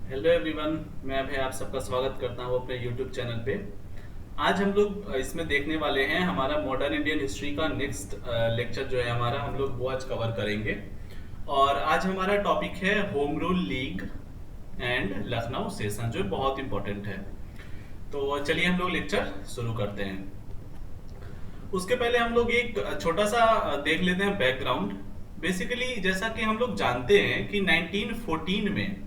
Hello everyone, मैं अभय आप सबका स्वागत करता हूँ अपने यूट्यूब चैनल पे। आज हम लोग इसमें देखने वाले हैं हमारा मॉडर्न इंडियन हिस्ट्री का नेक्स्ट लेक्चर जो है हमारा, हम लोग वो आज कवर करेंगे। और आज हमारा टॉपिक है home rule league and Lucknow session, जो बहुत इंपॉर्टेंट है। तो चलिए हम लोग लेक्चर शुरू करते हैं। उसके पहले हम लोग एक छोटा सा देख लेते हैं बैकग्राउंड। बेसिकली जैसा कि हम लोग जानते हैं कि 1914 में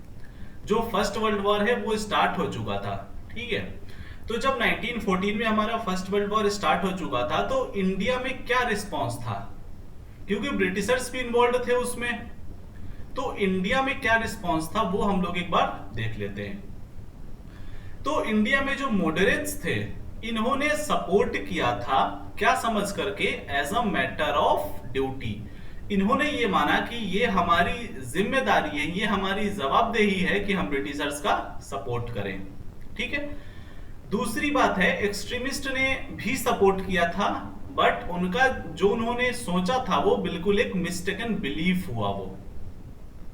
जो फर्स्ट वर्ल्ड वॉर है वो स्टार्ट हो चुका था। ठीक है, तो जब 1914 में हमारा फर्स्ट वर्ल्ड वॉर स्टार्ट हो चुका था तो इंडिया में क्या रिस्पॉन्स था, क्योंकि ब्रिटिशर्स भी इन्वॉल्व थे उसमें। तो इंडिया में क्या रिस्पॉन्स था वो हम लोग एक बार देख लेते हैं। तो इंडिया में जो मॉडरेट्स थे इन्होंने सपोर्ट किया था, क्या समझ करके, as a matter of duty. इन्होंने ये माना कि ये हमारी जिम्मेदारी है, ये हमारी जवाबदेही है कि हम ब्रिटिशर्स का सपोर्ट करें। ठीक है। दूसरी बात है, एक्सट्रीमिस्ट ने भी सपोर्ट किया था, बट उनका जो उन्होंने सोचा था वो बिल्कुल एक मिस्टेकन बिलीफ हुआ वो।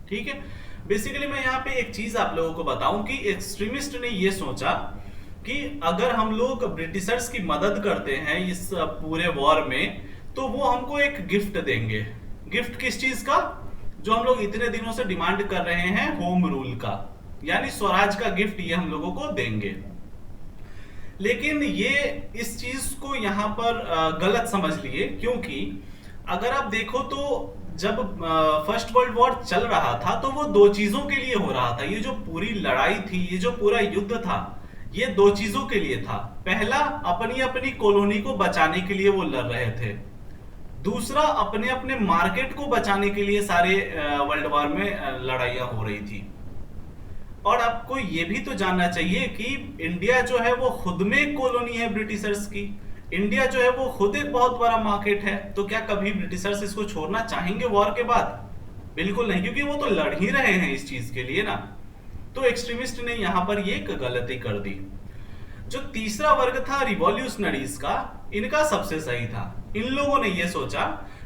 ठीक है। बेसिकली मैं यहाँ पे एक चीज आप लोगों को बताऊं कि एक्सट्रीमिस्ट ने ये सोचा कि अगर हम लोग ब्रिटिशर्स की मदद करते हैं इस पूरे वॉर में तो वो हमको एक गिफ्ट देंगे। गिफ्ट किस चीज का? जो हम लोग इतने दिनों से डिमांड कर रहे हैं, होम रूल का, यानी स्वराज का गिफ्ट ये हम लोगों को देंगे। लेकिन ये इस चीज को यहां पर गलत समझ लिए, क्योंकि अगर आप देखो तो जब फर्स्ट वर्ल्ड वॉर चल रहा था तो वो दो चीजों के लिए हो रहा था। ये जो पूरी लड़ाई थी, ये जो पूरा युद्ध था, ये दो चीजों के लिए था। पहला, अपनी अपनी कॉलोनी को बचाने के लिए वो लड़ रहे थे। दूसरा, अपने अपने मार्केट को बचाने के लिए सारे वर्ल्ड वॉर में लड़ाइयां हो रही थी। और आपको ये भी तो जानना चाहिए कि इंडिया जो है वो खुद में एक कॉलोनी है ब्रिटिशर्स की। इंडिया जो है वो खुद एक बहुत बड़ा मार्केट है। तो क्या कभी ब्रिटिशर्स इसको छोड़ना चाहेंगे वॉर के बाद? बिल्कुल नहीं, क्योंकि वो तो लड़ ही रहे हैं इस चीज के लिए ना। तो एक्सट्रीमिस्ट ने यहां पर ये एक गलती कर दी। जो तीसरा वर्ग था रिवॉल्यूशनरीज का, इनका सबसे सही था। इन लोगों ने ये सोचा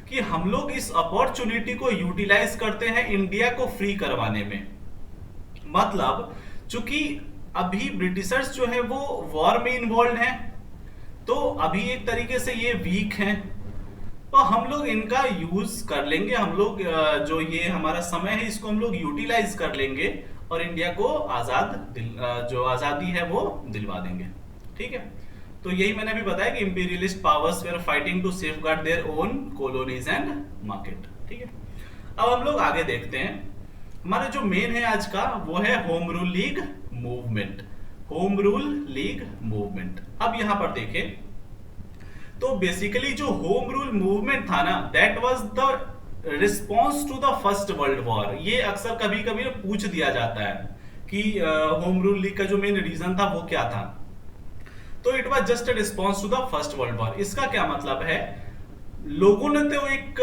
कि हम लोग इस अपॉर्चुनिटी को यूटिलाइज करते हैं इंडिया को फ्री करवाने में। मतलब चूंकि अभी ब्रिटिशर्स जो है वो वॉर में इन्वॉल्व हैं, तो अभी एक तरीके से ये वीक हैं, तो हम लोग इनका यूज कर लेंगे। हम लोग जो ये हमारा समय है इसको हम लोग यूटिलाइज कर लेंगे और इंडिया को जो आजादी है वो दिलवा देंगे। ठीक है। तो यही मैंने अभी बताया कि imperialist powers were fighting to safeguard their own colonies and market. ठीक है। अब हम लोग आगे देखते हैं। हमारा जो मेन है आज का वो है home rule league movement. Home rule league movement. अब यहां पर देखें तो बेसिकली जो होम रूल मूवमेंट था ना, that was the response to the first world war. ये अक्सर कभी कभी पूछ दिया जाता है कि होम रूल लीग का जो मेन रीजन था वो क्या था। तो it was just a response to the first world war. इसका क्या मतलब है? लोगों ने तो एक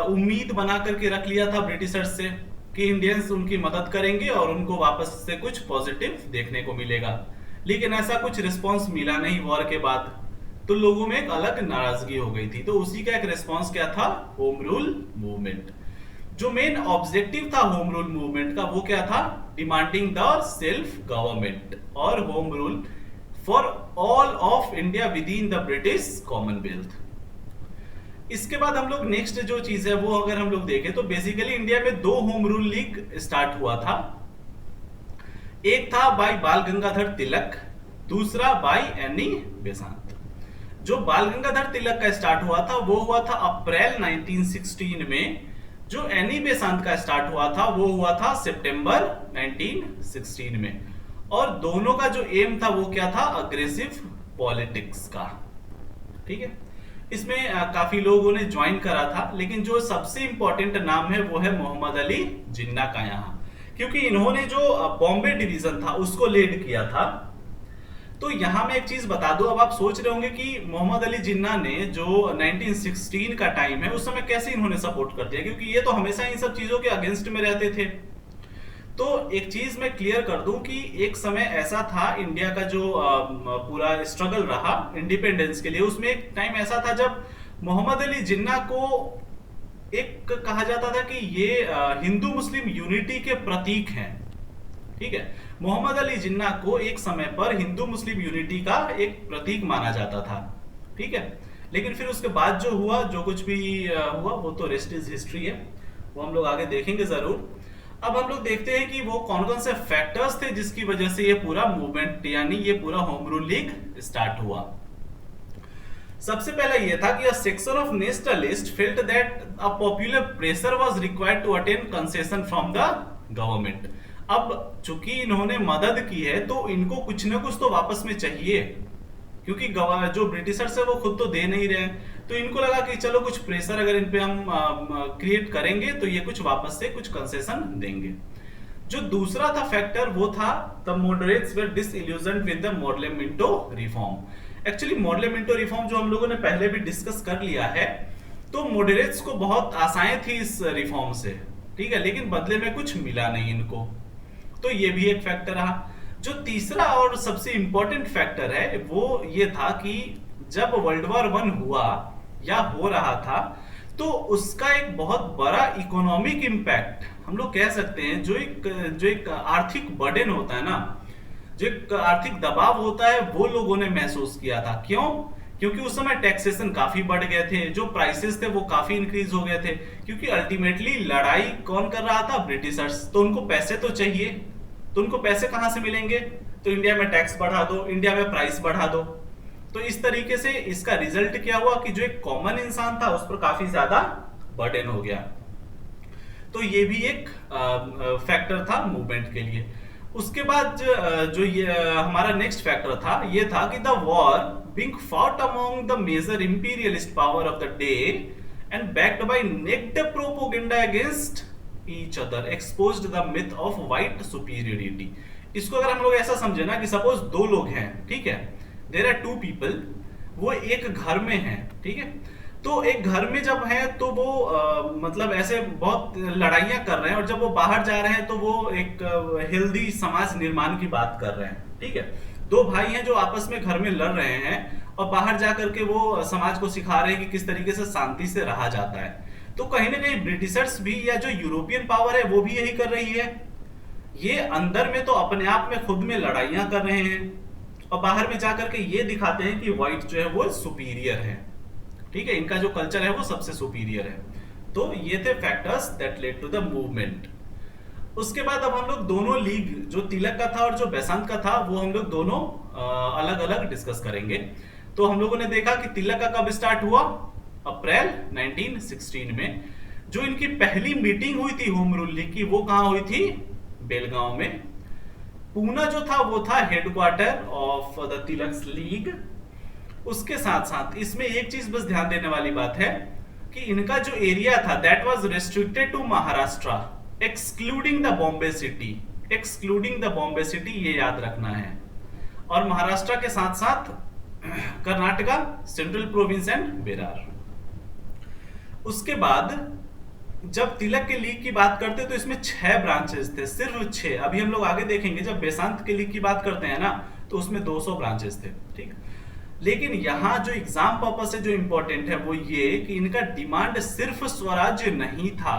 उम्मीद बना करके रख लिया था ब्रिटिशर्स से कि इंडियंस उनकी मदद करेंगे और उनको वापस से कुछ पॉजिटिव देखने को मिलेगा। लेकिन ऐसा कुछ रिस्पॉन्स मिला नहीं वॉर के बाद, तो लोगों में एक अलग नाराजगी हो गई थी। तो उसी का एक रिस्पॉन्स क्या था? Home rule movement. जो मेन ऑब्जेक्टिव था होम रूल मूवमेंट का वो क्या था? डिमांडिंग द सेल्फ गवर्नमेंट और home rule for all of India with in the British Commonwealth. इसके बाद हम लोग नेक्स्ट जो चीज है वो अगर हम लोग देखें तो बेसिकली इंडिया में दो होम रूल लीग स्टार्ट हुआ था। एक था बाय बाल गंगाधर तिलक, दूसरा बाय एनी बेसांत। जो बाल गंगाधर तिलक का स्टार्ट हुआ था वो हुआ था अप्रैल 1916 में। जो एनी बेसांत का स्टार्ट हुआ था वो हुआ था सितंबर 1916 में। और दोनों का जो एम था वो क्या था? अग्रेसिव पॉलिटिक्स का। ठीक है। इसमें काफी लोगों ने ज्वाइन करा था, लेकिन जो सबसे इंपॉर्टेंट नाम है वो है मोहम्मद अली जिन्ना का यहाँ, क्योंकि इन्होंने जो बॉम्बे डिवीजन था उसको लीड किया था। तो यहां मैं एक चीज बता दूं, अब आप सोच रहे होंगे कि मोहम्मद अली जिन्ना ने जो 1916 का टाइम है उस समय कैसे इन्होंने सपोर्ट कर दिया, क्योंकि ये तो हमेशा इन सब चीजों के अगेंस्ट में रहते थे। तो एक चीज मैं क्लियर कर दूं कि एक समय ऐसा था इंडिया का जो पूरा स्ट्रगल रहा इंडिपेंडेंस के लिए, उसमें एक टाइम ऐसा था जब मोहम्मद अली जिन्ना को एक कहा जाता था कि ये हिंदू मुस्लिम यूनिटी के प्रतीक हैं। ठीक है। मोहम्मद अली जिन्ना को एक समय पर हिंदू मुस्लिम यूनिटी का एक प्रतीक माना जाता था, ठीक है। लेकिन फिर उसके बाद जो हुआ, जो कुछ भी हुआ, वो तो रेस्ट इज हिस्ट्री है, वो हम लोग आगे देखेंगे जरूर। अब हम लोग देखते हैं कि वो कौन कौन से फैक्टर्स थे जिसकी वजह से ये पूरा मूवमेंट यानी ये पूरा होम रूल लीग स्टार्ट हुआ। सबसे पहला ये था कि a section of nationalists felt that a popular pressure was required to attain concession from the government। अब चूंकि इन्होंने मदद की है तो इनको कुछ ना कुछ तो वापस में चाहिए, क्योंकि जो ब्रिटिशर्स है वो खुद तो दे नहीं रहे हैं, तो इनको लगा कि चलो कुछ प्रेशर अगर इन पे हम क्रिएट करेंगे तो ये कुछ वापस से कुछ कंसेशन देंगे। जो दूसरा था फैक्टर वो था the moderates were disillusioned with the Morley Minto reform. Actually Morley Minto reform जो हम लोगों ने पहले भी डिस्कस कर लिया है, तो मॉडरेट्स को बहुत आशाएं थी इस रिफॉर्म से, ठीक है, लेकिन बदले में कुछ मिला नहीं इनको, तो ये भी एक फैक्टर रहा। जो तीसरा और सबसे इंपॉर्टेंट फैक्टर है वो ये था कि जब वर्ल्ड वॉर 1 हुआ या हो रहा था तो उसका एक बहुत बड़ा इकोनॉमिक इम्पैक्ट हम लोग कह सकते हैं, जो एक आर्थिक बर्डन होता है ना, जो एक आर्थिक दबाव होता है, वो लोगों ने महसूस किया था। क्यों? क्योंकि उस समय टैक्सेशन काफी बढ़ गए थे, जो प्राइसेस थे वो काफी इंक्रीज हो गए थे, क्योंकि अल्टीमेटली लड़ाई कौन कर रहा था? ब्रिटिशर्स। तो उनको पैसे तो चाहिए, तो उनको पैसे कहां से मिलेंगे? तो इंडिया में टैक्स बढ़ा दो, इंडिया में प्राइस बढ़ा दो। तो इस तरीके से इसका रिजल्ट क्या हुआ कि जो एक कॉमन इंसान था उस पर काफी ज्यादा बर्डन हो गया। तो ये भी एक फैक्टर था मूवमेंट के लिए। उसके बाद जो ये हमारा नेक्स्ट फैक्टर था, ये था कि the war being fought among the major imperialist power of the day and backed by naked propaganda against each other exposed the myth of white superiority. इसको अगर हम लोग ऐसा समझे ना कि सपोज दो लोग हैं, ठीक है, देयर आर टू पीपल, वो एक घर में हैं, ठीक है, तो एक घर में जब है तो वो मतलब ऐसे बहुत लड़ाइयां कर रहे हैं, और जब वो बाहर जा रहे हैं तो वो एक हेल्दी समाज निर्माण की बात कर रहे हैं, ठीक है। दो भाई हैं जो आपस में घर में लड़ रहे हैं और बाहर जा करके वो समाज को सिखा रहे हैं कि किस तरीके से शांति से रहा जाता है। तो कहीं ना कहीं ब्रिटिशर्स भी या जो यूरोपियन पावर है वो भी यही कर रही है। ये अंदर में तो अपने आप में खुद में लड़ाइयां कर रहे हैं और बाहर में जाकर के ये दिखाते हैं कि व्हाइट जो है वो सुपीरियर है, ठीक है, इनका जो कल्चर है वो सबसे सुपीरियर है। तो ये थे factors that led to the movement. उसके बाद अब हम लोग दोनों लीग, जो तिलक का था और जो बेसांत का था, वो हम लोग दोनों अलग अलग डिस्कस करेंगे। तो हम लोगों ने देखा कि तिलक का कब स्टार्ट हुआ? अप्रैल 1916 में। जो इनकी पहली मीटिंग हुई थी होम रूल लीग की, वो कहां हुई थी? बेलगांव में। पूना जो था वो था headquarter of the Tilak league. उसके साथ साथ इसमें एक चीज बस ध्यान देने वाली बात है कि इनका जो एरिया था that was restricted to Maharashtra excluding the Bombay city. Excluding the Bombay city, ये याद रखना है। और महाराष्ट्र के साथ साथ Karnataka, central province and Bihar. उसके बाद जब तिलक के लीग की बात करते तो इसमें 6 ब्रांचेस थे, सिर्फ 6। अभी हम लोग आगे देखेंगे जब बेसांत के लीग की बात करते हैं ना तो उसमें 200 ब्रांचेस थे, ठीक। लेकिन यहाँ जो एग्जाम पर्पस से जो इंपॉर्टेंट है वो ये कि इनका डिमांड सिर्फ स्वराज्य नहीं था।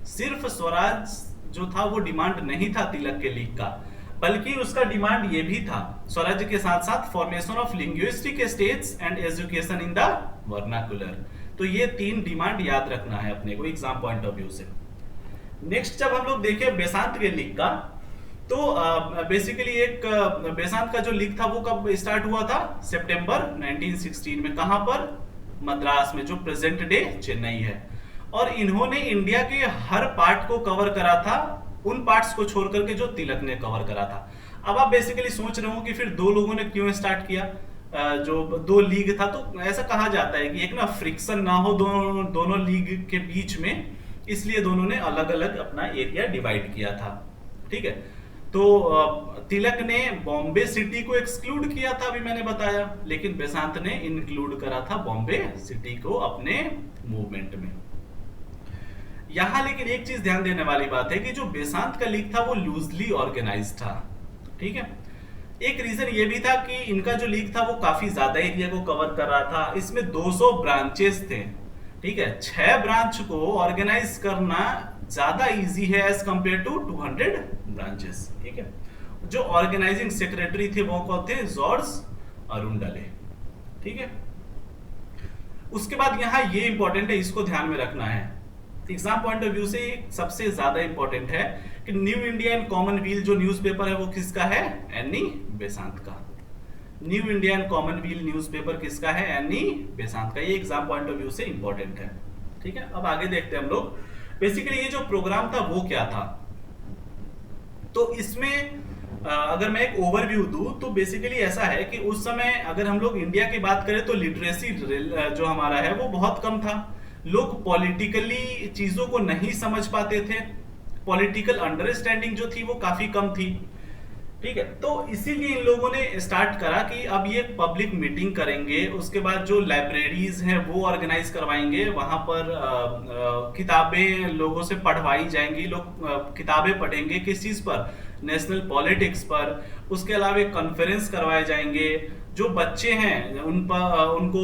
सिर्फ स्वराज जो था वो डिमांड नहीं था तिलक के लीग का, बल्कि उसका डिमांड ये भी था स्वराज्य के साथ साथ formation of linguistic states and education in the vernacular. तो ये 3 डिमांड याद रखना है अपने को एग्जाम पॉइंट ऑफ व्यू से। नेक्स्ट जब हम लोग देखें बेसांत के लीग का, तो बेसिकली एक बेसांत का जो लीग था वो कब स्टार्ट हुआ था? सितंबर 1916 में। कहां पर? मद्रास में, जो प्रेजेंट डे चेन्नई है। और इन्होंने इंडिया के हर पार्ट को कवर करा था, उन पार्ट्स को छोड़ करके जो तिलक ने कवर करा था। अब आप बेसिकली सोच रहे हो कि फिर दो लोगों ने क्यों स्टार्ट किया? जो 2 लीग था, तो ऐसा कहा जाता है कि एक ना फ्रिक्शन ना हो दोनों लीग के बीच में, इसलिए दोनों ने अलग अलग अपना एरिया डिवाइड किया था, ठीक है। तो तिलक ने बॉम्बे सिटी को एक्सक्लूड किया था, अभी मैंने बताया, लेकिन बेसांत ने इंक्लूड करा था बॉम्बे सिटी को अपने मूवमेंट में। यहां लेकिन एक चीज ध्यान देने वाली बात है कि जो बेसांत का लीग था वो लूजली ऑर्गेनाइज था, ठीक है। एक रीजन ये भी था कि इनका जो लीग था वो काफी ज्यादा एरिया को कवर कर रहा था। इसमें 200 ब्रांचेस थे, ठीक है। 6 ब्रांच को ऑर्गेनाइज करना ज्यादा इजी है एज कंपेयर टू 200 ब्रांचेस, ठीक है। जो ऑर्गेनाइजिंग सेक्रेटरी थे वो कौन थे? जॉर्ज अरुंडले, ठीक है। उसके बाद यहाँ ये इंपॉर्टेंट है, इसको ध्यान में रखना है, एग्जाम पॉइंट ऑफ व्यू से सबसे ज्यादा इंपॉर्टेंट है कि न्यू इंडिया एंड कॉमनवेल्थ जो न्यूज़पेपर है वो किसका है? एनी बेसांत का। New India and Commonwealth newspaper किसका है? एनी बेसांत का। ये एग्जाम पॉइंट ऑफ व्यू से इंपॉर्टेंट है, ठीक है। अब आगे देखते हैं हम लोग। बेसिकली ये जो प्रोग्राम था वो क्या था, तो इसमें अगर मैं एक ओवरव्यू दूं तो बेसिकली ऐसा है कि उस समय अगर हम लोग इंडिया की बात करें तो लिटरेसी जो हमारा है वो बहुत कम था। लोग पॉलिटिकली चीजों को नहीं समझ पाते थे, पॉलिटिकल अंडरस्टैंडिंग जो थी वो काफी कम थी, ठीक है। तो इसीलिए इन लोगों ने स्टार्ट करा कि अब ये पब्लिक मीटिंग करेंगे, उसके बाद जो लाइब्रेरीज हैं वो ऑर्गेनाइज करवाएंगे, वहां पर किताबें लोगों से पढ़वाई जाएंगी, लोग किताबें पढ़ेंगे किस चीज पर? नेशनल पॉलिटिक्स पर। उसके अलावा कॉन्फ्रेंस करवाए जाएंगे, जो बच्चे हैं उन पर उनको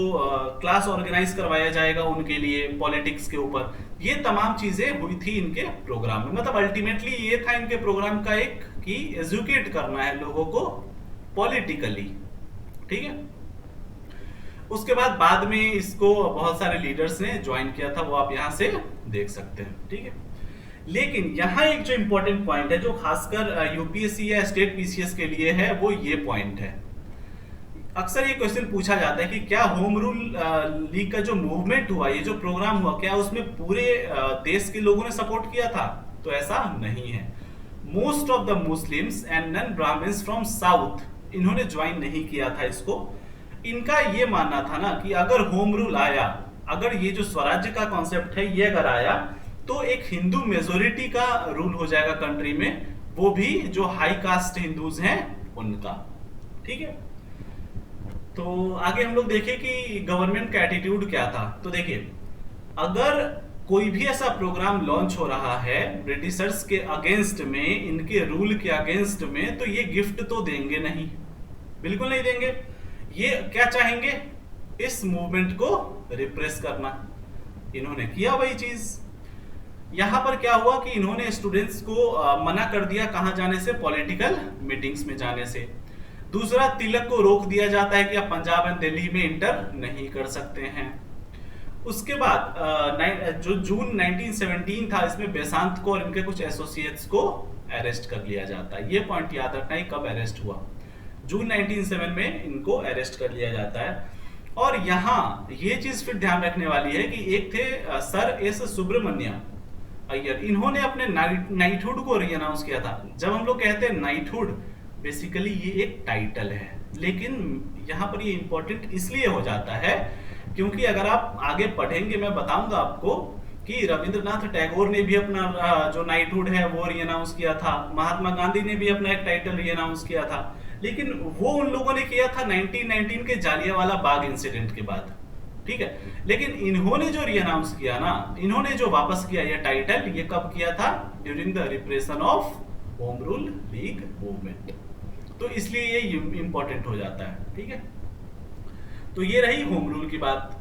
क्लास ऑर्गेनाइज करवाया जाएगा उनके लिए पॉलिटिक्स के ऊपर। ये तमाम चीजें हुई थी इनके प्रोग्राम में। मतलब अल्टीमेटली ये था इनके प्रोग्राम का एक कि एजुकेट करना है लोगों को पॉलिटिकली, ठीक है। उसके बाद में इसको बहुत सारे लीडर्स ने ज्वाइन किया था, वो आप यहां से देख सकते हैं, ठीक है। लेकिन यहाँ एक जो इंपॉर्टेंट पॉइंट है जो खासकर यूपीएससी या स्टेट पीसीएस के लिए है वो ये पॉइंट है। अक्सर ये क्वेश्चन पूछा जाता है कि क्या होम रूल लीग का जो मूवमेंट हुआ, ये जो प्रोग्राम हुआ, क्या उसमें पूरे देश के लोगों ने सपोर्ट किया था? तो ऐसा नहीं है। Most of the Muslims and non Brahmins from south इन्होंने ज्वाइन नहीं किया था इसको। इनका ये मानना था ना कि अगर होम रूल आया, अगर ये जो स्वराज्य का कॉन्सेप्ट है ये अगर आया तो एक हिंदू मेजोरिटी का रूल हो जाएगा कंट्री में, वो भी जो हाई कास्ट हिंदूज हैं उनका, ठीक है। तो आगे हम लोग देखें कि गवर्नमेंट का एटीट्यूड क्या था। तो देखिए, अगर कोई भी ऐसा प्रोग्राम लॉन्च हो रहा है ब्रिटिशर्स के अगेंस्ट में, इनके रूल के अगेंस्ट में, तो ये गिफ्ट तो देंगे नहीं, बिल्कुल नहीं देंगे। ये क्या चाहेंगे? इस मूवमेंट को रिप्रेस करना। इन्होंने किया वही चीज। यहां पर क्या हुआ कि इन्होंने स्टूडेंट्स को मना कर दिया कहां जाने से? पॉलिटिकल मीटिंग्स में जाने से। दूसरा, तिलक को रोक दिया जाता है कि आप पंजाब एंड दिल्ली में इंटर नहीं कर सकते हैं। उसके बाद जो जून 1917 था, इसमें बेसांत को और इनके कुछ एसोसिएट्स को अरेस्ट कर लिया जाता है। ये पॉइंट याद रखना है कब अरेस्ट हुआ। जून 1907 में इनको अरेस्ट कर लिया जाता है। और यहाँ ये चीज फिर ध्यान रखने वाली है कि एक थे सर एस सुब्रमण्यम अय्यर, इन्होंने अपने नाइटहुड को रीअनाउंस किया था। जब हम लोग कहते हैं नाइटहुड, बेसिकली ये एक टाइटल है, लेकिन यहाँ पर ये इंपॉर्टेंट इसलिए हो जाता है क्योंकि अगर आप आगे पढ़ेंगे, मैं बताऊंगा आपको कि रविंद्रनाथ टैगोर ने भी अपना जो नाइटहुड है वो रीअनाउंस किया था, महात्मा गांधी ने भी अपना एक टाइटल रीअनाउंस किया था, लेकिन वो उन लोगों ने किया था 1919 के जालियांवाला बाग इंसिडेंट के बाद, ठीक है। लेकिन इन्होंने जो रीअनाउंस किया ना, इन्होंने जो वापस किया ये टाइटल, ये कब किया था? During the repression of home rule league movement. तो इसलिए ये इंपॉर्टेंट हो जाता है, ठीक है। तो ये रही होम रूल की बात।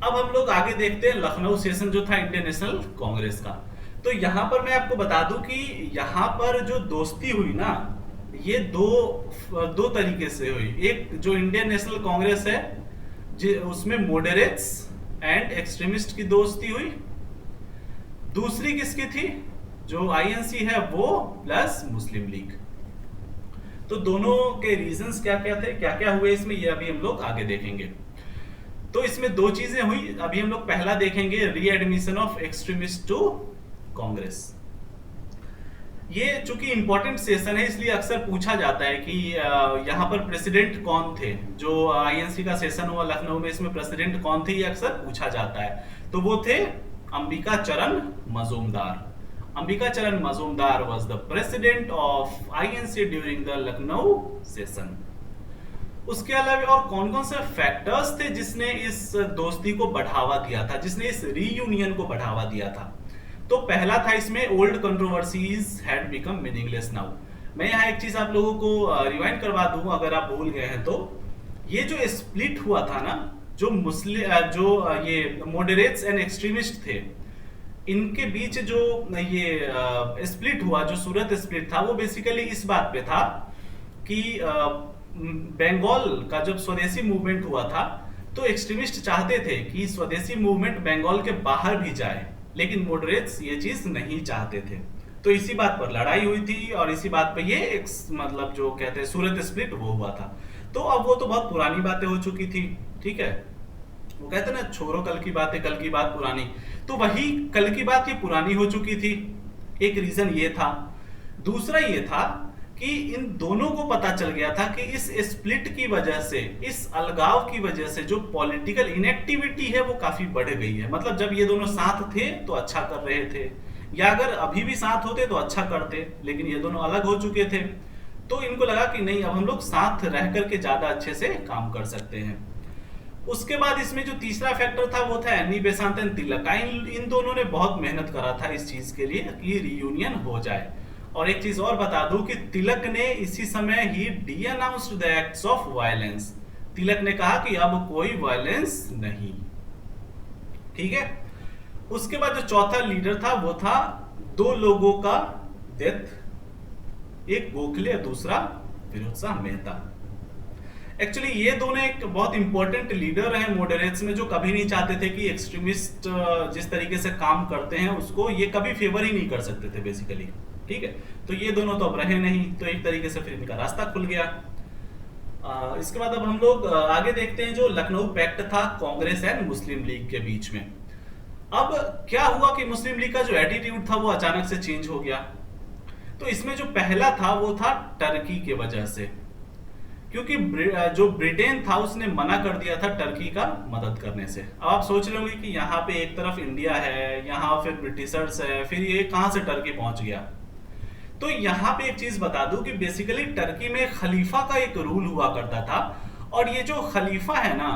अब हम लोग आगे देखते हैं लखनऊ सेशन जो था इंडियन नेशनल कांग्रेस का। तो यहां पर मैं आपको बता दूं कि यहां पर जो दोस्ती हुई ना, ये दो तरीके से हुई। एक जो इंडियन नेशनल कांग्रेस है उसमें मॉडरेट्स एंड एक्सट्रीमिस्ट की दोस्ती हुई। दूसरी किसकी थी? जो आईएनसी है वो प्लस मुस्लिम लीग। तो दोनों के रीजंस क्या क्या थे, क्या क्या हुए इसमें, ये अभी हम लोग आगे देखेंगे। तो इसमें दो चीजें हुई। अभी हम लोग पहला देखेंगे, readmission of extremist to Congress. ये चूंकि इंपॉर्टेंट सेशन है इसलिए अक्सर पूछा जाता है कि यहाँ पर प्रेसिडेंट कौन थे। जो आईएनसी का सेशन हुआ लखनऊ में, इसमें प्रेसिडेंट कौन थे ये अक्सर पूछा जाता है। तो वो थे अंबिका चरण मजूमदार। अंबिका चरण Majumdar was the president of INC during the Lucknow session. उसके अलावा और कौन कौन से फैक्टर्स थे जिसने इस दोस्ती को बढ़ावा दिया था, जिसने इस रीयूनियन को बढ़ावा दिया था? तो पहला था इसमें old controversies had become meaningless now. मैं यहाँ एक चीज आप लोगों को रिवाइंड करवा दूं अगर आप भूल गए हैं तो। ये जो स्प्लिट हुआ था ना, जो मुस्लिम जो ये मॉडरेट्स एंड एक्सट्रीमिस्ट थे, इनके बीच जो ये स्प्लिट हुआ, जो सूरत स्प्लिट था, वो बेसिकली इस बात पे था कि बंगाल का जब स्वदेशी मूवमेंट हुआ था, तो एक्सट्रीमिस्ट चाहते थे कि स्वदेशी मूवमेंट बंगाल के बाहर भी जाए, लेकिन मॉडरेट्स ये चीज नहीं चाहते थे। तो इसी बात पर लड़ाई हुई थी और इसी बात पे ये एक मतलब जो कहते हैं सूरत स्प्लिट वो हुआ था। तो अब वो तो बहुत पुरानी बातें हो चुकी थी, ठीक है। वो कहते हैं ना, छोड़ो कल की बात है, कल की बात पुरानी। तो वही कल की बात ये पुरानी हो चुकी थी, एक रीजन ये था। दूसरा ये था कि इन दोनों को पता चल गया था कि इस स्प्लिट की वजह से, इस अलगाव की वजह से जो पॉलिटिकल इनएक्टिविटी है वो काफी बढ़ गई है। मतलब जब ये दोनों साथ थे तो अच्छा कर रहे थे, या अगर अभी भी साथ होते तो अच्छा करते, लेकिन ये दोनों अलग हो चुके थे। तो इनको लगा कि नहीं, अब हम लोग साथ रह करके ज्यादा अच्छे से काम कर सकते हैं। उसके बाद इसमें जो तीसरा फैक्टर था वो था एनी बेसांत एंड तिलक। इन दोनों ने बहुत मेहनत करा था इस चीज के लिए कि रियूनियन हो जाए। और एक चीज और बता दूं कि तिलक ने इसी समय ही denounced the acts of violence. Tilak ने कहा कि अब कोई वायलेंस नहीं, ठीक है। उसके बाद जो चौथा लीडर था वो था दो लोगों का डेथ, एक गोखले, दूसरा फिरोज शाह मेहता। एक्चुअली ये दोनों एक बहुत इंपॉर्टेंट लीडर हैं मॉडरेट्स में, जो कभी नहीं चाहते थे कि एक्सट्रीमिस्ट जिस तरीके से काम करते हैं उसको ये कभी फेवर ही नहीं कर सकते थे बेसिकली, ठीक है। तो ये दोनों तो अब रहे नहीं, तो एक तरीके से फिर इनका रास्ता खुल गया। इसके बाद अब हम लोग आगे देखते हैं जो लखनऊ पैक्ट था कांग्रेस एंड मुस्लिम लीग के बीच में। अब क्या हुआ कि मुस्लिम लीग का जो एटीट्यूड था वो अचानक से चेंज हो गया। तो इसमें जो पहला था वो था टर्की के वजह से, क्योंकि जो ब्रिटेन था उसने मना कर दिया था टर्की का मदद करने से। अब आप सोच रहे होंगे कि यहाँ पे एक तरफ इंडिया है, यहाँ फिर ब्रिटिशर्स है, फिर ये कहाँ से टर्की पहुंच गया। तो यहाँ पे एक चीज बता दूं कि बेसिकली टर्की में खलीफा का एक रूल हुआ करता था, और ये जो खलीफा है ना,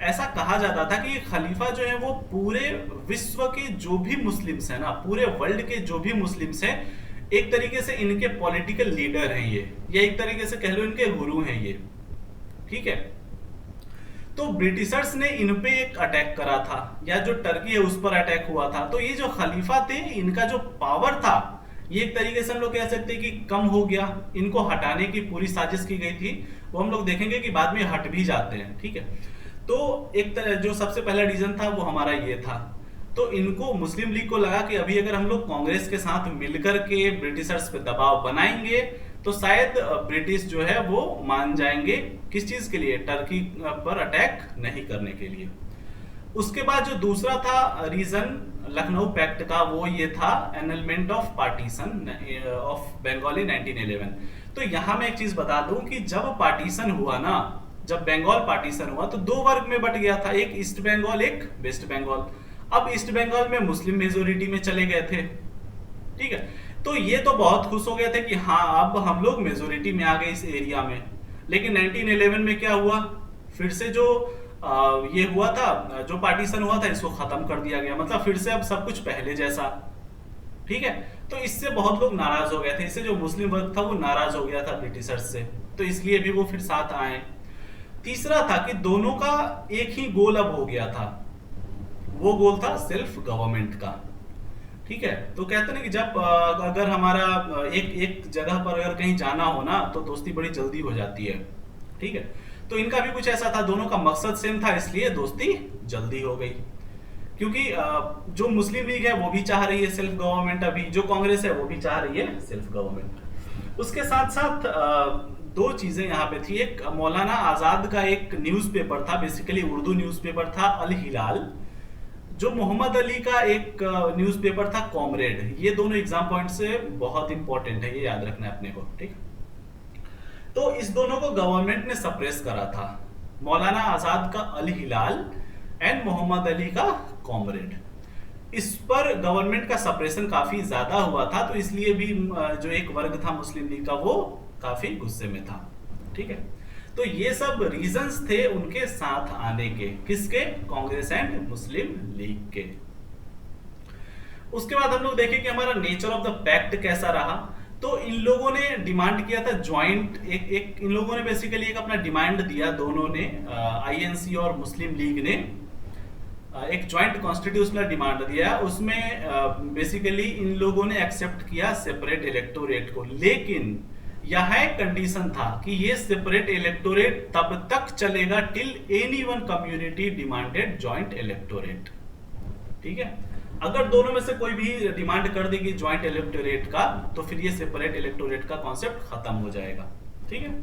ऐसा कहा जाता था कि खलीफा जो है वो पूरे विश्व के जो भी मुस्लिम्स है ना, पूरे वर्ल्ड के जो भी मुस्लिम्स हैं, एक तरीके से इनके पॉलिटिकल लीडर हैं ये, या एक तरीके से कह लो इनके गुरु हैं ये, ठीक है। तो ब्रिटिशर्स ने इन पे एक अटैक करा था, या जो टर्की है उस पर अटैक हुआ था। तो ये जो खलीफा थे, इनका जो पावर था ये एक तरीके से हम लोग कह सकते हैं कि कम हो गया। इनको हटाने की पूरी साजिश की गई थी, वो हम लोग देखेंगे कि बाद में हट भी जाते हैं, ठीक है। तो एक तरह जो सबसे पहला रीजन था वो हमारा ये था। तो इनको मुस्लिम लीग को लगा कि अभी अगर हम लोग कांग्रेस के साथ मिलकर के ब्रिटिशर्स पे दबाव बनाएंगे तो शायद ब्रिटिश जो है वो मान जाएंगे, किस चीज के लिए, टर्की पर अटैक नहीं करने के लिए। उसके बाद जो दूसरा था रीजन लखनऊ पैक्ट का, वो ये था annulment of partition of Bengal in 1911। तो यहां मैं एक चीज बता दूं कि जब पार्टीशन हुआ ना, जब बंगाल पार्टीशन हुआ तो दो वर्ग में बट गया था, एक ईस्ट बंगाल, एक वेस्ट बंगाल। अब ईस्ट बंगाल में मुस्लिम मेजोरिटी में चले गए थे, ठीक है। तो ये तो बहुत खुश हो गए थे कि हाँ अब हम लोग मेजोरिटी में आ गए इस एरिया में। लेकिन 1911 में क्या हुआ, फिर से जो ये हुआ था, जो पार्टीशन हुआ था, इसको खत्म कर दिया गया। मतलब फिर से अब सब कुछ पहले जैसा, ठीक है। तो इससे बहुत लोग नाराज हो गए थे, इससे जो मुस्लिम वर्ग था वो नाराज हो गया था ब्रिटिशर्स से, तो इसलिए भी वो फिर साथ आए। तीसरा था कि दोनों का एक ही गोल अब हो गया था, वो गोल था सेल्फ गवर्नमेंट का, ठीक है। तो कहते हैं कि जब अगर हमारा एक जगह पर अगर कहीं जाना हो ना तो दोस्ती बड़ी जल्दी हो जाती है, ठीक है। तो इनका भी कुछ ऐसा था, दोनों का मकसद सेम था, इसलिए दोस्ती जल्दी हो गई। क्योंकि जो मुस्लिम लीग है वो भी चाह रही है सेल्फ गवर्नमेंट, अभी जो कांग्रेस है वो भी चाह रही है सेल्फ गवर्नमेंट। उसके साथ साथ दो चीजें यहाँ पे थी। एक मौलाना आजाद का एक न्यूज़पेपर था, बेसिकली उर्दू न्यूज़पेपर था अल हिलाल, जो मोहम्मद अली का एक न्यूज़पेपर था कॉमरेड। ये दोनों एग्जाम पॉइंट से बहुत इंपॉर्टेंट है, ये याद रखना है अपने को, ठीक। तो इस दोनों को गवर्नमेंट ने सप्रेस करा था, मौलाना आजाद का अल हिलाल एंड मोहम्मद अली का कॉमरेड। इस पर गवर्नमेंट का सप्रेशन काफी ज्यादा हुआ था, तो इसलिए भी जो एक वर्ग था मुस्लिम लीग का वो काफी गुस्से में था, ठीक है। तो ये सब रीजंस थे उनके साथ आने के, किसके, कांग्रेस एंड मुस्लिम लीग के। उसके बाद हम लोग देखें कि हमारा नेचर ऑफ द पैक्ट कैसा रहा। तो इन लोगों ने डिमांड किया था ज्वाइंट, एक इन लोगों ने बेसिकली एक अपना डिमांड दिया, दोनों ने, आईएनसी और मुस्लिम लीग ने, एक ज्वाइंट कॉन्स्टिट्यूशनल डिमांड दिया, उसमें बेसिकली इन लोगों ने एक्सेप्ट किया सेपरेट इलेक्टोरेट को, लेकिन यह एक कंडीशन था कि ये सेपरेट इलेक्टोरेट तब तक चलेगा till any one community demanded joint electorate. ठीक है, अगर दोनों में से कोई भी डिमांड कर देगी ज्वाइंट इलेक्टोरेट का, तो फिर ये सेपरेट इलेक्टोरेट का कॉन्सेप्ट खत्म हो जाएगा। ठीक है,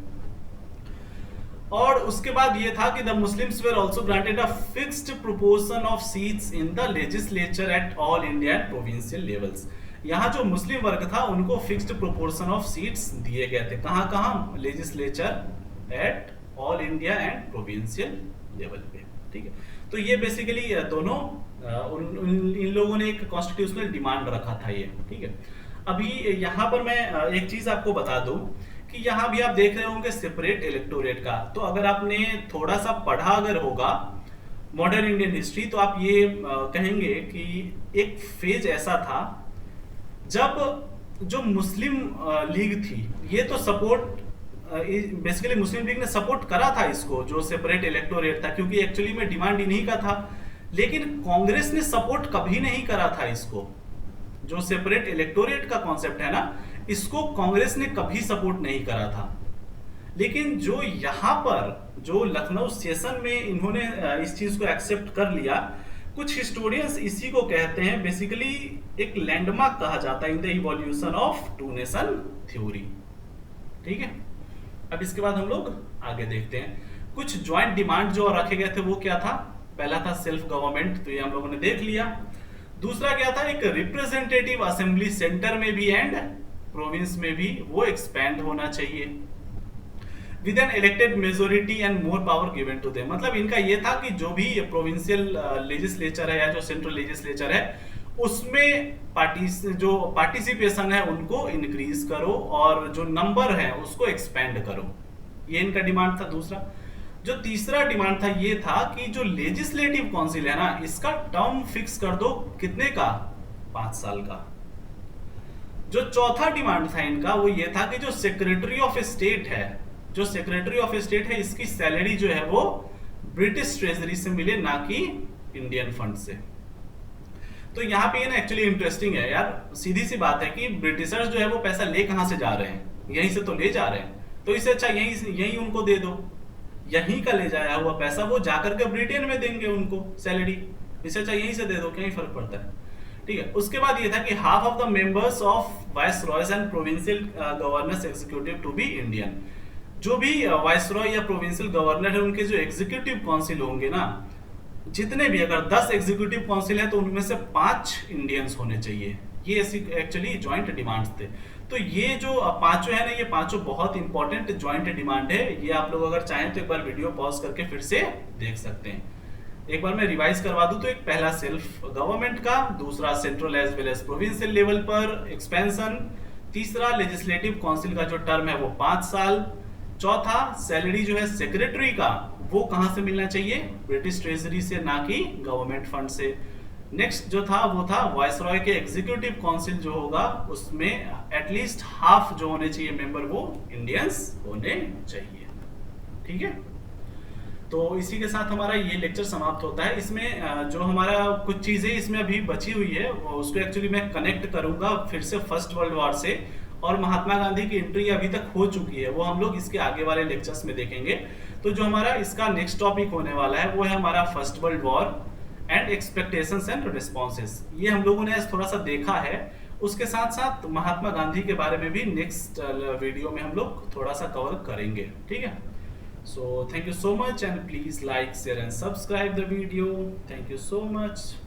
और उसके बाद ये था कि the Muslims where also granted a fixed proportion of seats in the legislature at all India and provincial levels. यहाँ जो मुस्लिम वर्ग था उनको फिक्स्ड प्रोपोर्शन ऑफ सीट्स दिए गए थे, कहाँ कहाँ, legislature at all India and provincial level पे। ठीक है, तो ये बेसिकली दोनों इन लोगों ने एक कॉन्स्टिट्यूशनल डिमांड रखा था ये। ठीक है, अभी यहाँ पर मैं एक चीज आपको बता दूं कि यहाँ भी आप देख रहे होंगे सेपरेट इलेक्टोरेट का, तो अगर आपने थोड़ा सा पढ़ा अगर होगा मॉडर्न इंडियन हिस्ट्री, तो आप ये कहेंगे कि एक फेज ऐसा था जब जो मुस्लिम लीग थी, ये तो सपोर्ट बेसिकली मुस्लिम लीग ने सपोर्ट करा था इसको, जो सेपरेट इलेक्टोरेट था, क्योंकि एक्चुअली में डिमांड इन्हीं का था, लेकिन कांग्रेस ने सपोर्ट कभी नहीं करा था इसको। जो सेपरेट इलेक्टोरेट का कॉन्सेप्ट है ना, इसको कांग्रेस ने कभी सपोर्ट नहीं करा था। लेकिन जो यहां पर जो लखनऊ सेशन में इन्होंने इस चीज को एक्सेप्ट कर लिया, कुछ हिस्टोरियंस इसी को कहते हैं बेसिकली एक लैंडमार्क कहा जाता है in the evolution of two nation theory. ठीक है, अब इसके बाद हम लोग आगे देखते हैं कुछ ज्वाइंट डिमांड जो रखे गए थे वो क्या था। पहला था सेल्फ गवर्नमेंट, तो ये हम लोगों ने देख लिया। दूसरा क्या था, एक रिप्रेजेंटेटिव असेंबली सेंटर में भी एंड प्रोविंस में भी वो एक्सपैंड होना चाहिए with an elected majority and more power given to them. मतलब इनका ये था कि जो भी प्रोविंशियल लेजिस्लेचर है या जो सेंट्रल लेजिस्लेचर है उसमें जो पार्टिसिपेशन है उनको इंक्रीज करो और जो नंबर है उसको एक्सपेंड करो, ये इनका डिमांड था। दूसरा जो तीसरा डिमांड था ये था कि जो लेजिस्लेटिव काउंसिल है ना, इसका टर्म फिक्स कर दो, कितने का, 5 साल का। जो चौथा डिमांड था इनका वो ये था कि जो सेक्रेटरी ऑफ स्टेट है, जो सेक्रेटरी ऑफ स्टेट है, इसकी सैलरी जो है वो ब्रिटिश ट्रेजरी से मिले, ना कि इंडियन फंड से। तो यहाँ पे ना एक्चुअली इंटरेस्टिंग है यार, सीधी सी बात है कि ब्रिटिशर्स जो है वो पैसा ले कहां से जा रहे हैं, यहीं से तो ले जा रहे हैं, तो इससे अच्छा यहीं उनको दे दो, यहीं का ले जाया हुआ पैसा वो जाकर के ब्रिटेन में देंगे उनको सैलरी, इससे अच्छा यहीं से दे दो, क्या ही फर्क पड़ता है। ठीक है, उसके बाद ये था कि half of the members of viceroy's and provincial governors executive to be Indian. जो भी वाइसरॉय या प्रोविंशियल गवर्नर है उनके जो एग्जीक्यूटिव काउंसिल होंगे ना, जितने भी, अगर 10 एग्जीक्यूटिव काउंसिल है तो उनमें से 5 इंडियंस होने चाहिए। ये एक्चुअली ज्वाइंट डिमांड्स थे। तो ये जो पांचों है ना, ये पांचों बहुत इंपॉर्टेंट ज्वाइंट डिमांड है। ये आप लोग अगर चाहें तो एक बार वीडियो पॉज करके फिर से देख सकते हैं। एक बार मैं रिवाइज करवा दूं तो एक पहला सेल्फ गवर्नमेंट का, दूसरा central as well as provincial level पर एक्सपेंशन, तीसरा लेजिस्लेटिव काउंसिल का जो टर्म है वो 5 साल, चौथा सैलरी जो है सेक्रेटरी का वो कहां से मिलना चाहिए, ब्रिटिश ट्रेजरी से, ना कि गवर्नमेंट फंड से। नेक्स्ट जो था वो था वाइसरॉय के एग्जीक्यूटिव काउंसिल जो होगा उसमें एटलीस्ट हाफ जो होने चाहिए मेंबर वो इंडियंस होने चाहिए। ठीक है, तो इसी के साथ हमारा ये लेक्चर समाप्त होता है। इसमें जो हमारा कुछ चीजें इसमें अभी बची हुई है उसको एक्चुअली मैं कनेक्ट करूंगा फिर से फर्स्ट वर्ल्ड वॉर से, और महात्मा गांधी की एंट्री अभी तक हो चुकी है, वो हम लोग इसके आगे वाले लेक्चर्स में देखेंगे। तो जो हमारा इसका नेक्स्ट टॉपिक होने वाला है वो है हमारा first world war and expectations and responses. ये हम लोगों ने आज थोड़ा सा देखा है, उसके साथ साथ महात्मा गांधी के बारे में भी नेक्स्ट वीडियो में हम लोग थोड़ा सा कवर करेंगे। ठीक है, so thank you so much and please like share and subscribe the video. Thank you so much.